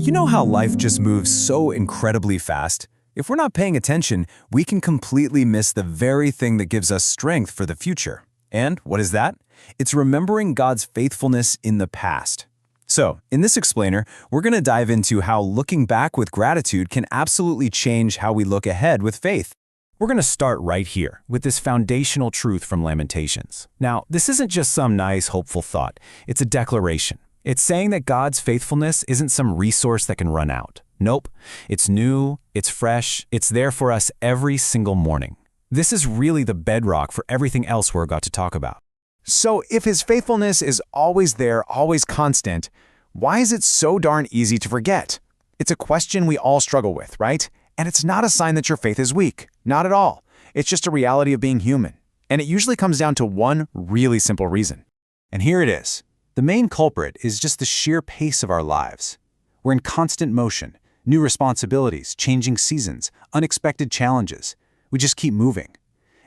You know how life just moves so incredibly fast? If we're not paying attention, we can completely miss the very thing that gives us strength for the future. And what is that? It's remembering God's faithfulness in the past. So, in this explainer, we're going to dive into how looking back with gratitude can absolutely change how we look ahead with faith. We're going to start right here with this foundational truth from Lamentations. Now, this isn't just some nice, hopeful thought. It's a declaration. It's saying that God's faithfulness isn't some resource that can run out. Nope. It's new, it's fresh, it's there for us every single morning. This is really the bedrock for everything else we're about to talk about. So if His faithfulness is always there, always constant, why is it so darn easy to forget? It's a question we all struggle with, right? And it's not a sign that your faith is weak. Not at all. It's just a reality of being human. And it usually comes down to one really simple reason. And here it is. The main culprit is just the sheer pace of our lives. We're in constant motion, new responsibilities, changing seasons, unexpected challenges. We just keep moving.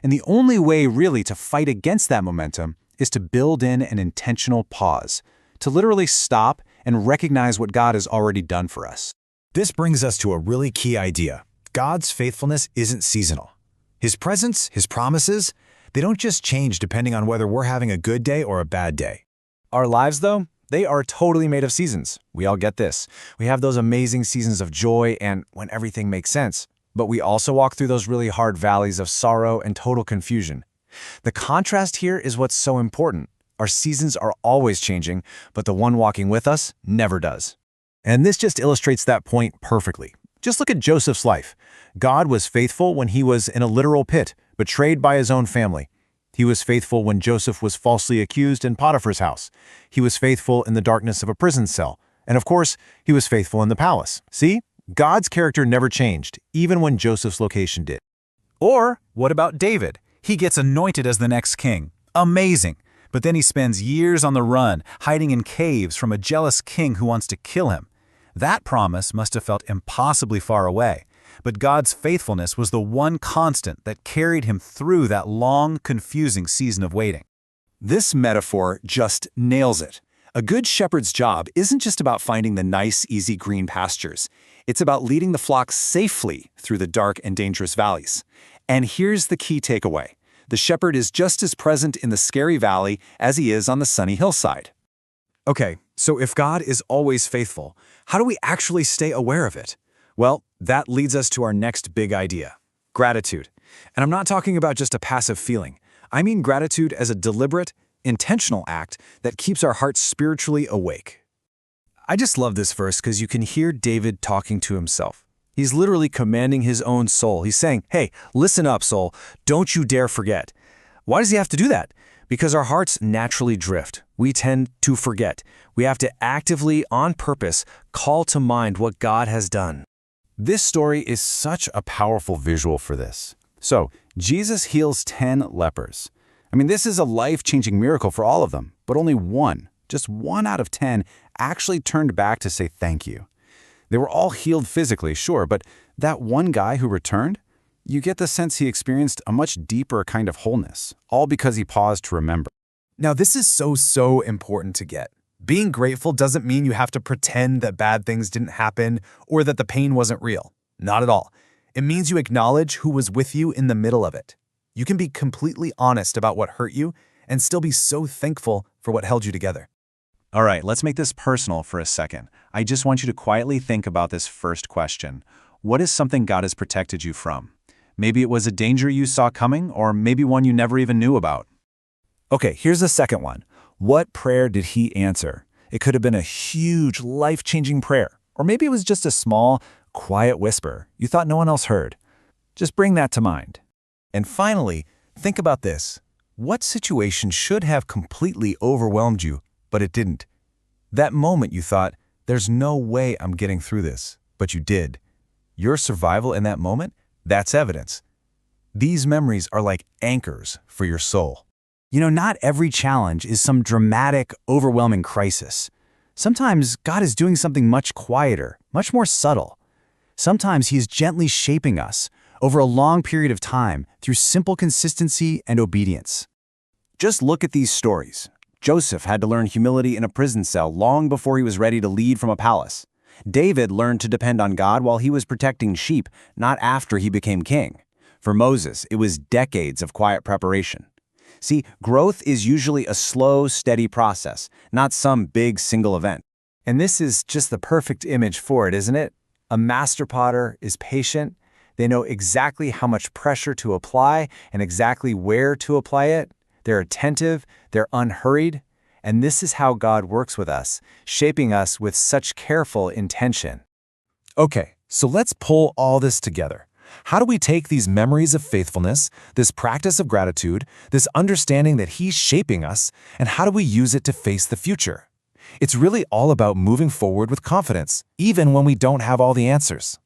And the only way really to fight against that momentum is to build in an intentional pause, to literally stop and recognize what God has already done for us. This brings us to a really key idea. God's faithfulness isn't seasonal. His presence, His promises, they don't just change depending on whether we're having a good day or a bad day. Our lives, though, they are totally made of seasons. We all get this. We have those amazing seasons of joy and when everything makes sense. But we also walk through those really hard valleys of sorrow and total confusion. The contrast here is what's so important. Our seasons are always changing, but the one walking with us never does. And this just illustrates that point perfectly. Just look at Joseph's life. God was faithful when he was in a literal pit, betrayed by his own family. He was faithful when Joseph was falsely accused in Potiphar's house. He was faithful in the darkness of a prison cell. And of course, he was faithful in the palace. See? God's character never changed, even when Joseph's location did. Or, what about David? He gets anointed as the next king. Amazing! But then he spends years on the run, hiding in caves from a jealous king who wants to kill him. That promise must have felt impossibly far away. But God's faithfulness was the one constant that carried him through that long, confusing season of waiting. This metaphor just nails it. A good shepherd's job isn't just about finding the nice, easy green pastures. It's about leading the flock safely through the dark and dangerous valleys. And here's the key takeaway. The shepherd is just as present in the scary valley as he is on the sunny hillside. Okay, so if God is always faithful, how do we actually stay aware of it? Well, that leads us to our next big idea, gratitude. And I'm not talking about just a passive feeling. I mean gratitude as a deliberate, intentional act that keeps our hearts spiritually awake. I just love this verse because you can hear David talking to himself. He's literally commanding his own soul. He's saying, hey, listen up, soul. Don't you dare forget. Why does he have to do that? Because our hearts naturally drift. We tend to forget. We have to actively, on purpose, call to mind what God has done. This story is such a powerful visual for this. So, Jesus heals 10 lepers. I mean, this is a life-changing miracle for all of them, but only one, just 1 out of 10, actually turned back to say thank you. They were all healed physically, sure, but that one guy who returned, you get the sense he experienced a much deeper kind of wholeness, all because he paused to remember. Now, this is so important to get. Being grateful doesn't mean you have to pretend that bad things didn't happen or that the pain wasn't real. Not at all. It means you acknowledge who was with you in the middle of it. You can be completely honest about what hurt you and still be so thankful for what held you together. All right, let's make this personal for a second. I just want you to quietly think about this first question. What is something God has protected you from? Maybe it was a danger you saw coming, or maybe one you never even knew about. Okay, here's the second one. What prayer did He answer? It could have been a huge, life-changing prayer, or maybe it was just a small, quiet whisper you thought no one else heard. Just bring that to mind. And finally, think about this. What situation should have completely overwhelmed you, but it didn't? That moment you thought, there's no way I'm getting through this, but you did. Your survival in that moment, that's evidence. These memories are like anchors for your soul. You know, not every challenge is some dramatic, overwhelming crisis. Sometimes God is doing something much quieter, much more subtle. Sometimes He is gently shaping us over a long period of time through simple consistency and obedience. Just look at these stories. Joseph had to learn humility in a prison cell long before he was ready to lead from a palace. David learned to depend on God while he was protecting sheep, not after he became king. For Moses, it was decades of quiet preparation. See, growth is usually a slow, steady process, not some big single event. And this is just the perfect image for it, isn't it? A master potter is patient. They know exactly how much pressure to apply and exactly where to apply it. They're attentive, they're unhurried. And this is how God works with us, shaping us with such careful intention. Okay, so let's pull all this together. How do we take these memories of faithfulness, this practice of gratitude, this understanding that He's shaping us, and how do we use it to face the future? It's really all about moving forward with confidence, even when we don't have all the answers.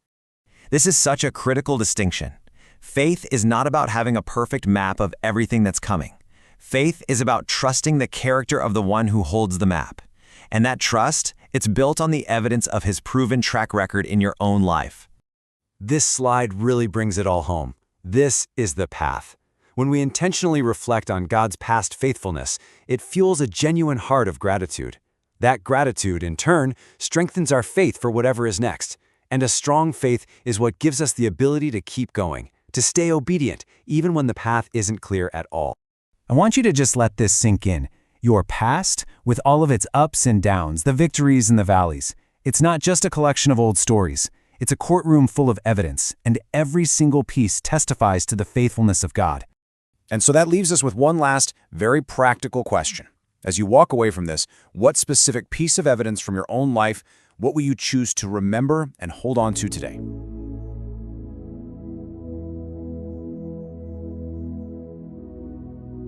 This is such a critical distinction. Faith is not about having a perfect map of everything that's coming. Faith is about trusting the character of the one who holds the map. And that trust, it's built on the evidence of His proven track record in your own life. This slide really brings it all home. This is the path. When we intentionally reflect on God's past faithfulness, it fuels a genuine heart of gratitude. That gratitude, in turn, strengthens our faith for whatever is next. And a strong faith is what gives us the ability to keep going, to stay obedient, even when the path isn't clear at all. I want you to just let this sink in. Your past, with all of its ups and downs, the victories and the valleys, it's not just a collection of old stories. It's a courtroom full of evidence, and every single piece testifies to the faithfulness of God. And so that leaves us with one last, very practical question. As you walk away from this, what specific piece of evidence from your own life, what will you choose to remember and hold on to today?